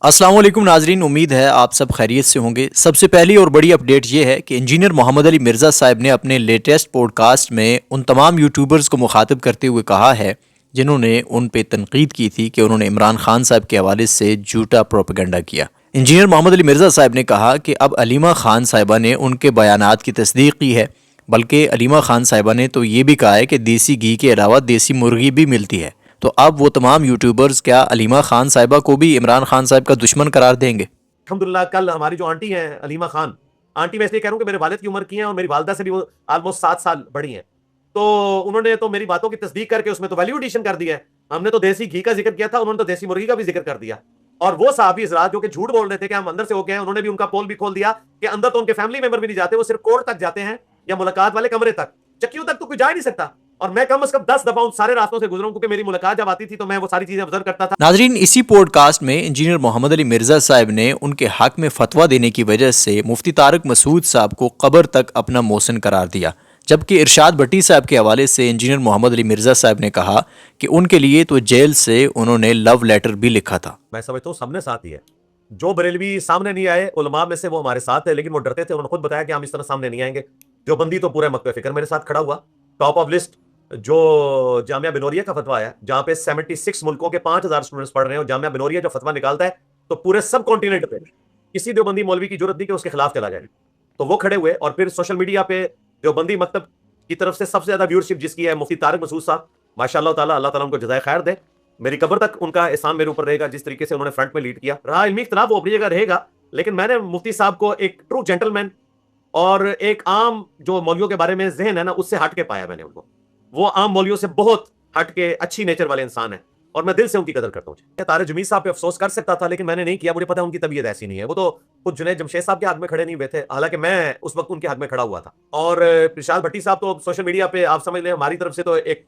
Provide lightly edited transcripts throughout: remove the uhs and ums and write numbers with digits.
अस्सलाम वालेकुम नाजरीन, उम्मीद है आप सब खैरियत से होंगे। सबसे पहली और बड़ी अपडेट ये है कि इंजीनियर मोहम्मद अली मिर्ज़ा साहब ने अपने लेटेस्ट पॉडकास्ट में उन तमाम यूट्यूबर्स को मुखातिब करते हुए कहा है जिन्होंने उन पे तनकीद की थी कि उन्होंने इमरान खान साहब के हवाले से झूठा प्रोपेगेंडा किया। इंजीनियर मोहम्मद अली मिर्ज़ा साहब ने कहा कि अब अलीमा खान साहिबा ने उनके बयानात की तस्दीक की है, बल्कि अलीमा खान साहिबा ने तो ये भी कहा है कि देसी घी के अलावा देसी मुर्गी भी मिलती है। तो अब वो तमाम यूट्यूबर्स क्या अलीमा खान साहिबा को भी इमरान खान साहब का दुश्मन करार देंगे? अल्हम्दुलिल्लाह कल हमारी जो आंटी हैं अलीमा खान, आंटी मैं इसलिए कह रहा हूँ कि मेरे वालिद की उम्र की हैं और मेरी वालदा से भी वो ऑलमोस्ट 7 साल बड़ी हैं, तो उन्होंने तो मेरी बातों की तस्दीक करके उसमें तो वैल्यू एडिशन कर दिया है। हमने तो देसी घी का जिक्र किया था, उन्होंने तो देसी मुर्गी का भी जिक्र कर दिया। और वो साहबी हज़रात जो कि झूठ बोल रहे थे कि हम अंदर से होके हैं, उन्होंने भी उनका पोल भी खोल दिया कि अंदर तो उनके फैमिली मेंबर भी नहीं जाते, वो सिर्फ कोर्ट तक जाते हैं या मुलाकात वाले कमरे तक, चक्कियों तक तो कोई जा ही नहीं सकता। और मैं कम से कम 10 दफा उन सारे रास्तों से गुजरा हूं, क्योंकि मेरी मुलाकात जब आती थी तो मैं वो सारी चीजें ऑब्जर्व करता था। नाजरीन, इसी पॉडकास्ट में इंजीनियर मोहम्मद अली मिर्ज़ा साहब ने उनके हक में फतवा देने की वजह से मुफ्ती तारिक मसूद साहब को कब्र तक अपना मोहसिन करार दिया, जबकि इरशाद भट्टी साहब के हवाले से इंजीनियर मोहम्मद अली मिर्ज़ा साहब ने कहा कि उनके लिए तो जेल से उन्होंने लव लेटर भी लिखा था। मैं समझता हूँ सबने साथ ही है। जो बरेलवी सामने नहीं आए उलमा में से वो हमारे साथ है, लेकिन वो डरते थे। उन्होंने खुद बताया कि हम इस तरह सामने नहीं आएंगे। जो बंदी तो पूरा मकतब फिक्र मेरे साथ खड़ा हुआ, टॉप ऑफ लिस्ट जो जामिया बिनोरिया का फतवा है, जहां पे 76 मुल्कों के 5000 स्टूडेंट्स पढ़ रहे हैं, और जामिया बिनोरिया जो फतवा निकालता है तो पूरे सब कॉन्टिनेंट पे किसी देवबंदी मौलवी की जरूरत नहीं कि उसके खिलाफ चला जाए। तो वो खड़े हुए, और फिर सोशल मीडिया पे देवबंदी मकतब की तरफ से सबसे ज्यादा व्यूअरशिप जिसकी है मुफ्ती तारिक मसूद साहब, माशाअल्लाह ताला, अल्लाह ताला उनको जज़ाए खैर दे। मेरी कब्र तक उनका एहसान मेरे ऊपर रहेगा, जिस तरीके से उन्होंने फ्रंट में लीड किया। रहा इल्मी इख्तिलाफ वो अपनी जगह रहेगा, लेकिन मैंने मुफ्ती साहब को एक ट्रू जेंटलमैन और एक आम जो मौलवियों के बारे में जहन है ना, उससे हट के पाया मैंने उनको। वो आम मौलवियों से बहुत हट के अच्छी नेचर वाले इंसान है, और मैं दिल से उनकी कदर करता हूँ। तारे जमीर साहब पे अफसोस कर सकता था, लेकिन मैंने नहीं किया। मुझे पता है उनकी तबीयत ऐसी नहीं है। वो तो खुद जुनैद जमशेद साहब के हक में खड़े नहीं हुए थे, हालांकि मैं उस वक्त उनके हक में खड़ा हुआ था। और इरशाद भट्टी साहब तो सोशल मीडिया पे आप समझ लें हमारी तरफ से तो एक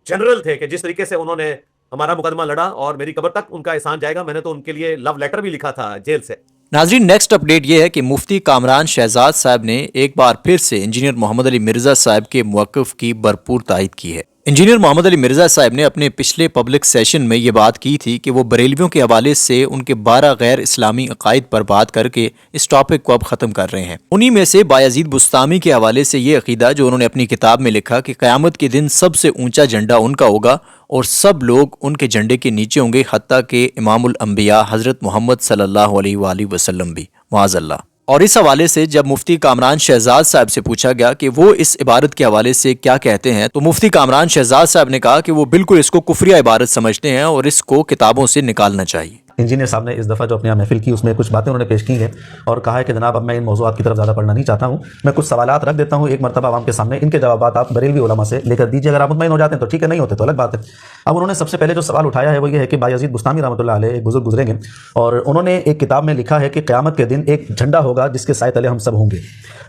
जनरल थे कि जिस तरीके से उन्होंने हमारा मुकदमा लड़ा, और मेरी कब्र तक उनका एहसान जाएगा। मैंने तो उनके लिए लव लेटर भी लिखा था जेल से। नाजरीन, नेक्स्ट अपडेट ये है कि मुफ्ती कामरान शहजाद साहब ने एक बार फिर से इंजीनियर मोहम्मद अली मिर्ज़ा साहब के मौक़िफ़ की भरपूर तायद की है। इंजीनियर मोहम्मद अली मिर्ज़ा साहब ने अपने पिछले पब्लिक सेशन में ये बात की थी कि वो बरेलवियों के हवाले से उनके 12 गैर इस्लामी अकायद पर बात करके इस टॉपिक को अब ख़त्म कर रहे हैं। उन्हीं में से बायज़ीद बुस्तामी के हवाले से ये अकीदा जो उन्होंने अपनी किताब में लिखा कि क़यामत के दिन सबसे ऊंचा झंडा उनका होगा और सब लोग उनके झंडे के नीचे होंगे, हत्ता के इमामुल अंबिया हज़रत मोहम्मद सल्लल्लाहु अलैहि वसल्लम भी, माअज़ल्लाह। और इस हवाले से जब मुफ्ती कामरान शहजाद साहब से पूछा गया कि वो इस इबारत के हवाले से क्या कहते हैं, तो मुफ्ती कामरान शहजाद साहब ने कहा कि वो बिल्कुल इसको कुफरिया इबारत समझते हैं और इसको किताबों से निकालना चाहिए। इंजीनियर साहब ने इस दफ़ा जो अपनी यहाँ महफिल की उसमें कुछ बातें उन्होंने पेश की हैं और कहा है कि जनाब अब मैं इन मौज़ूआत की तरफ ज़्यादा पढ़ना नहीं चाहता हूँ, मैं कुछ सवालात रख देता हूँ एक मरतबा आवाम के सामने, इनके जवाबात आप बरेलवी उलमा से लेकर दीजिए। अगर आप मुतमईन हो जाते हैं तो ठीक है, नहीं होते तो अलग बात है। अब उन्होंने सबसे पहले जो सवाल उठाया है वो ये है कि बायज़ीद बुस्तामी रहमतुल्लाह अलैह एक बुजुर्ग गुजरेंगे, और उन्होंने एक किताब में लिखा है कि क़यामत के दिन एक झंडा होगा जिसके साए तले हम सब होंगे।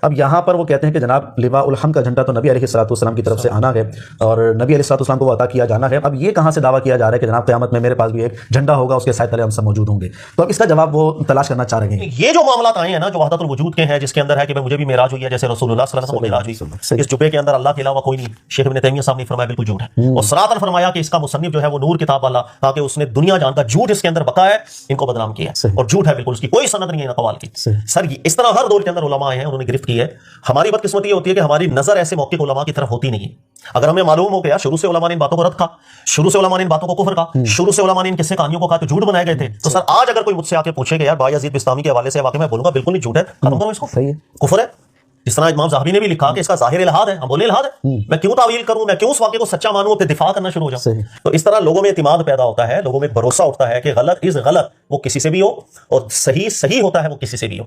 अब यहाँ पर वो कहते हैं कि जनाब लिवा उल हम्द का झंडा तो नबी अलैहिस्सलातु वस्सलाम की तरफ से आना है और नबी अलैहिस्सलातु वस्सलाम को अता किया जाना है। अब ये कहाँ से दावा किया जा रहा है कि जनाब क़यामत में मेरे पास भी एक झंडा होगा, उसके साए तले हम सब मौजूद होंगे? तो अब इसका जवाब वो तलाश करना चाह रहे हैं। ये जो मामला आए हैं ना, जो वहदतुल वजूद के हैं, जिसके अंदर है कि मुझे भी मेराज हुई है जैसे रसूलुल्लाह सल्लल्लाहु अलैहि वसल्लम को मेराज हुई, इस जुबे के अंदर अल्लाह के अलावा कोई नहीं। शेख इब्न तैमिया साहब ने फरमाया बिल्कुल झूठ है, और सरातन फरमाया कि इसका मुसन्निफ जो है वो नूर किताब वाला था कि उसने दुनिया जानता झूठ इसके अंदर बका है, इनको बदनाम किया है, और झूठ है बिल्कुल, उसकी कोई सनद नहीं है अक़वाल की। सर इस तरह हर दौर के अंदर उलमा आए हैं, उन्होंने गिरफ्त की है। हमारी बदकिस्मती ये होती है कि हमारी नजर ऐसे मौके उलमा की तरफ होती नहीं है। अगर हमें मालूम हो गया शुरू से उलमा ने इन बातों को रद्द कहा, शुरू से उलमा ने इन बातों को कुफर कहा, शुरू से उलमा ने इन किस्से कहानियों को कहा कि झूठ बनाए गए थे, तो सर आज अगर कोई मुझसे आके पूछेगा यार बायज़ीद बुस्तामी के हवाले से, वाकई मैं बोलूंगा बिल्कुल नहीं झूठ है, खत्म करो इसको, सही है, कुफर है। जिस तरह इमाम ज़हाबी ने भी लिखा कि इसका ज़ाहिर इल्हाद है, हम बोले इल्हाद है, मैं क्यों तावील करूं, मैं क्यों उस वाक़े को सच्चा मानूं, फिर दिफा करना शुरू हो जाऊं। तो इस तरह लोगों में इत्मीनान पैदा होता है, लोगों में भरोसा उठता है कि गलत इज गलत वो किसी से भी हो और सही सही होता है वो किसी से भी हो।